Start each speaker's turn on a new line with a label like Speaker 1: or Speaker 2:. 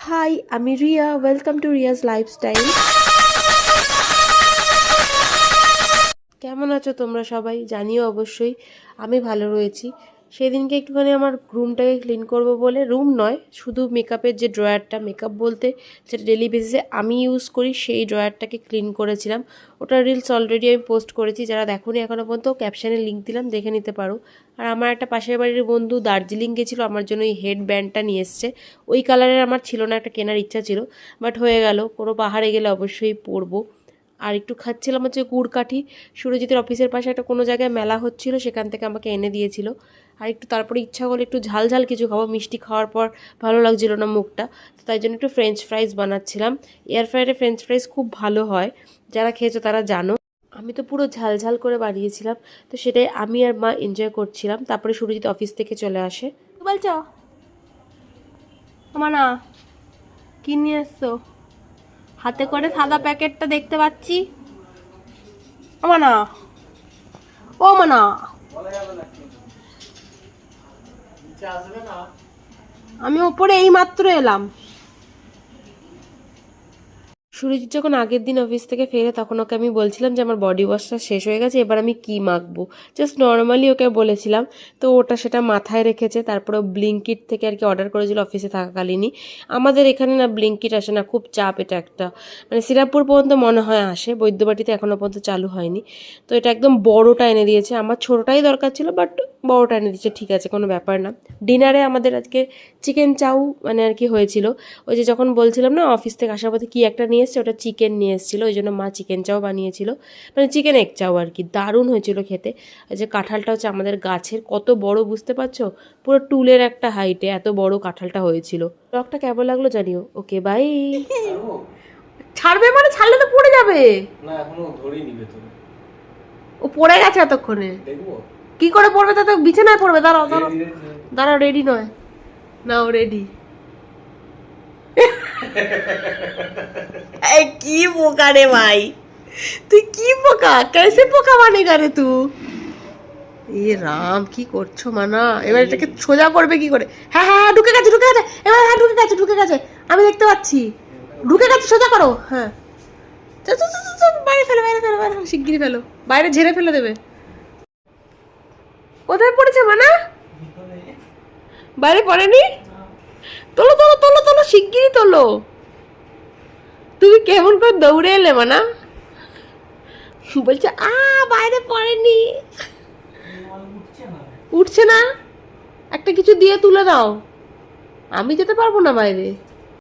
Speaker 1: High, আমি Riya. Welcome to Riya's lifestyle. কেমন আছো তোমরা সবাই? জানিও অবশ্যই। আমি ভালো রয়েছি। সেদিনকে একটুখানি আমার রুমটাকে ক্লিন করব বলে, রুম নয়, শুধু মেকআপের যে ড্রয়ারটা, মেকআপ বলতে যেটা ডেলি বেসিসে আমি ইউজ করি, সেই ড্রয়ারটাকে ক্লিন করেছিলাম। ওটার রিলস অলরেডি আমি পোস্ট করেছি, যারা দেখোনি এখনও পর্যন্ত ক্যাপশানে লিঙ্ক দিলাম, দেখে নিতে পারো। আর আমার একটা পাশের বাড়ির বন্ধু দার্জিলিং গেছিলো, আমার জন্য এই হেড ব্যান্ডটা নিয়ে এসছে। ওই কালারের আমার ছিল না, একটা কেনার ইচ্ছা ছিল, বাট হয়ে গেল। কোনো পাহাড়ে গেলে অবশ্যই পরবো। আর একটু খাচ্ছিলাম হচ্ছে গুড়কাঠি। সুরজিতের অফিসের পাশে একটা কোনো জায়গায় মেলা হচ্ছিল, সেখান থেকে আমাকে এনে দিয়েছিল। আর একটু তারপরে ইচ্ছা করলো একটু ঝাল ঝাল কিছু খাবো, মিষ্টি খাওয়ার পর ভালো লাগছিল না মুখটা, তো তাই জন্য একটু ফ্রেঞ্চ ফ্রাইজ বানাচ্ছিলাম। এয়ার ফ্রায়ারে ফ্রেঞ্চ ফ্রাইজ খুব ভালো হয়, যারা খেয়েছো তারা জানো। আমি তো পুরো ঝাল ঝাল করে বানিয়েছিলাম, তো সেটাই আমি আর মা এনজয় করছিলাম। তারপরে সুরজিৎ অফিস থেকে চলে আসে। বলছো আমার না কি নিয়ে এসছো? হাতে করে সাদা প্যাকেটটা দেখতে পাচ্ছি। ও মানা, ও মানা, আমি ওপরে এই মাত্র এলাম। সুরজিৎ যখন আগের দিন অফিস থেকে ফেরে, তখন ওকে আমি বলছিলাম যে আমার বডি ওয়াশটা শেষ হয়ে গেছে, এবার আমি কি মাখবো। জাস্ট নর্মালি ওকে বলেছিলাম, তো ওটা সেটা মাথায় রেখেছে। তারপরে ব্লিঙ্কিট থেকে আর কি অর্ডার করেছিল অফিসে থাকাকালীনই। আমাদের এখানে না ব্লিঙ্কিট আসে না, খুব চাপ এটা একটা। মানে শ্রীরামপুর পর্যন্ত মনে হয় আসে, বৈদ্যবাটিতে এখনও পর্যন্ত চালু হয়নি। তো এটা একদম বড়োটা এনে দিয়েছে, আমার ছোটোটাই দরকার ছিল, বাট বড়োটা এনে দিয়েছে, ঠিক আছে, কোনো ব্যাপার না। ডিনারে আমাদের আজকে চিকেন চাউ মানে আর কি হয়েছিল। ওই যে যখন বলছিলাম না অফিস থেকে আসার পথে কী একটা নিয়ে এসছে, ওটা চিকেন নিয়ে এসেছিলো, ওই জন্য মা চিকেন চাও বানিয়েছিল, মানে চিকেন এগ চাও আর কি। দারুণ হয়েছিল খেতে। আর যে কাঁঠালটা হচ্ছে আমাদের গাছের, কত বড় বুঝতে পারছো, পুরো টুলের একটা হাইটে এত বড় কাঁঠালটা হয়েছিল। ব্লগটা কেমন লাগলো জানিও। Okay bye. ছাড়বে মানে? ছাড়লে তো পড়ে যাবে না, এখনো ধরিনি ভেতরে। ও পড়ে গেছে এতক্ষণে, দেখবো কি করে পড়বে। তা তো বিছানায় পড়বে। দাঁড়াও দাঁড়াও দাঁড়াও, রেডি নয় নাও, রেডি। কি বোকা রে ভাই, তুই কি বোকা, कैसे বোকা বানেগা রে তুই। এ রাম, কি করছো মানা? এবার এটাকে সোজা করবে কি করে? হ্যাঁ হ্যাঁ হ্যাঁ, ঢুকে গেছে ঢুকে গেছে, এবার হ্যাঁ ঢুকে গেছে ঢুকে গেছে, আমি দেখতে পাচ্ছি ঢুকে গেছে। সোজা করো, হ্যাঁ। বাইরে ফেলো বাইরে ফেলো বাইরে, শিগগিরি ফেলো, বাইরে ঝেড়ে ফেলে দেবে। কোথায় পড়েছে মানা? বাইরে পড়েনি? তোলো তোলো তোলো তোলো, শিগগিরি তোলো। তুমি কেমন করে দৌড়ে এলে মানা? বলছে বাইরে পড়েনি, উঠছে না। একটা কিছু দিয়ে তুলে দাও, আমি যেতে পারবো না বাইরে।